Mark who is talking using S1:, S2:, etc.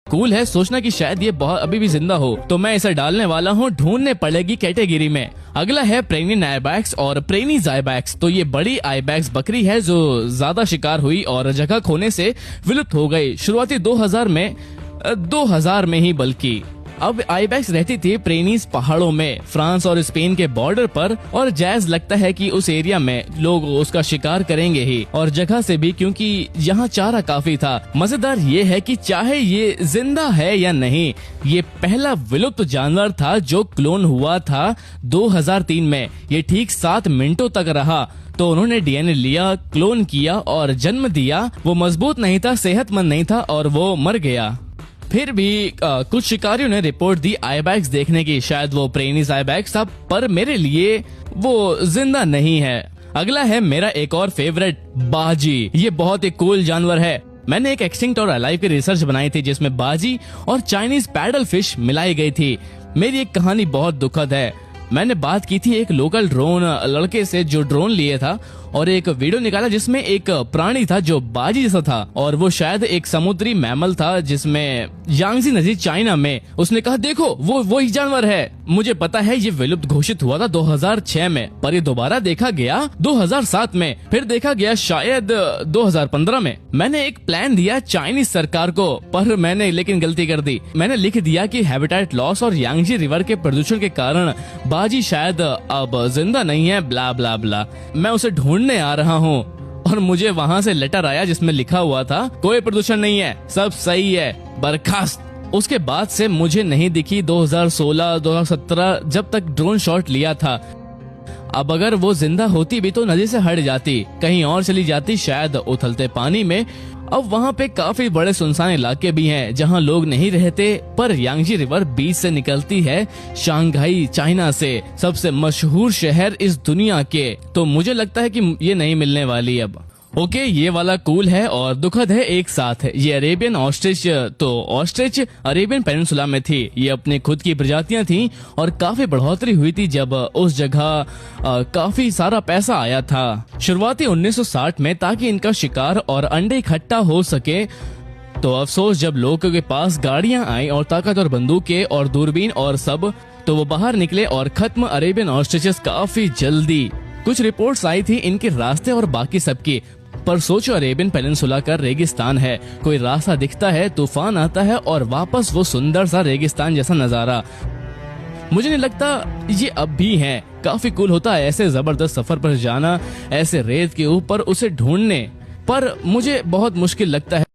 S1: Cool है सोचना कि शायद ये बहुत अभी भी जिंदा हो, तो मैं इसे डालने वाला हूँ ढूंढने पड़ेगी कैटेगरी में। अगला है प्रेग्नेंट आइबैक्स और प्रेनीज आइबैक्स। तो ये बड़ी आइबैक्स बकरी है जो ज्यादा शिकार हुई और जगह खोने से विलुप्त हो गई शुरुआती 2000 में ही बल्कि। अब आइबैक्स रहती थी प्रेनीज पहाड़ों में फ्रांस और स्पेन के बॉर्डर पर, और जायज लगता है कि उस एरिया में लोग उसका शिकार करेंगे ही, और जगह से भी क्योंकि यहाँ चारा काफी था। मजेदार ये है कि चाहे ये जिंदा है या नहीं, ये पहला विलुप्त जानवर था जो क्लोन हुआ था 2003 में। ये ठीक 7 मिनटों तक रहा, तो उन्होंने डीएनए लिया, क्लोन किया और जन्म दिया। वो मजबूत नहीं था, सेहतमंद नहीं था और वो मर गया। फिर भी कुछ शिकारियों ने रिपोर्ट दी आइबैक्स देखने की, शायद वो प्रेनीज आइबैक्स था, पर मेरे लिए वो जिंदा नहीं है। अगला है मेरा एक और फेवरेट, बाजी। ये बहुत ही कूल जानवर है। मैंने एक एक्सटिंक्ट और अलाइव की रिसर्च बनाई थी जिसमें बाजी और चाइनीज पैडल फिश मिलाई गई थी। मेरी एक कहानी बहुत दुखद है। मैंने बात की थी एक लोकल ड्रोन लड़के से जो ड्रोन लिए था, और एक वीडियो निकाला जिसमें एक प्राणी था जो बाजी जैसा था, और वो शायद एक समुद्री मैमल था जिसमें यांगजी नदी चाइना में। उसने कहा देखो वो ही जानवर है। मुझे पता है ये विलुप्त घोषित हुआ था 2006 में, पर ये दोबारा देखा गया 2007 में, फिर देखा गया शायद 2015 में। मैंने एक प्लान दिया चाइनीज सरकार को, पर मैंने लेकिन गलती कर दी। मैंने लिख दिया कि हैबिटेट लॉस और यांगजी रिवर के प्रदूषण के कारण बाजी शायद अब जिंदा नहीं है, ब्ला ब्ला ब्ला। मैं उसे ढूंढने आ रहा हूँ, और मुझे वहाँ से लेटर आया जिसमें लिखा हुआ था कोई प्रदूषण नहीं है, सब सही है, बर्खास्त। उसके बाद से मुझे नहीं दिखी 2016-2017 जब तक ड्रोन शॉट लिया था। अब अगर वो जिंदा होती भी तो नदी से हट जाती, कहीं और चली जाती, शायद उथलते पानी में। अब वहाँ पे काफी बड़े सुनसान इलाके भी हैं जहाँ लोग नहीं रहते, पर यांगजी रिवर बीच से निकलती है शंघाई चाइना से, सबसे मशहूर शहर इस दुनिया के। तो मुझे लगता है कि ये नहीं मिलने वाली अब। ओके, ये वाला कूल है और दुखद है एक साथ। ये अरेबियन ऑस्ट्रिच, तो ऑस्ट्रिच अरेबियन पेनिनसुला में थी। ये अपने खुद की प्रजातियां थी और काफी बढ़ोतरी हुई थी जब उस जगह काफी सारा पैसा आया था शुरुआती 1960 में, ताकि इनका शिकार और अंडे इकट्ठा हो सके। तो अफसोस जब लोगों के पास गाड़ियां आई और ताकतवर बंदूकें और दूरबीन और सब, तो वो बाहर निकले और खत्म अरेबियन ऑस्ट्रिचेस काफी जल्दी। कुछ रिपोर्ट्स आई थी इनके रास्ते और बाकी सबकी, पर सोचो अरेबियन पेनिनसुला का रेगिस्तान है, कोई रास्ता दिखता है, तूफान आता है और वापस वो सुंदर सा रेगिस्तान जैसा नजारा। मुझे नहीं लगता ये अब भी है। काफी कूल होता है ऐसे जबरदस्त सफर पर जाना, ऐसे रेत के ऊपर उसे ढूंढने, पर मुझे बहुत मुश्किल लगता है।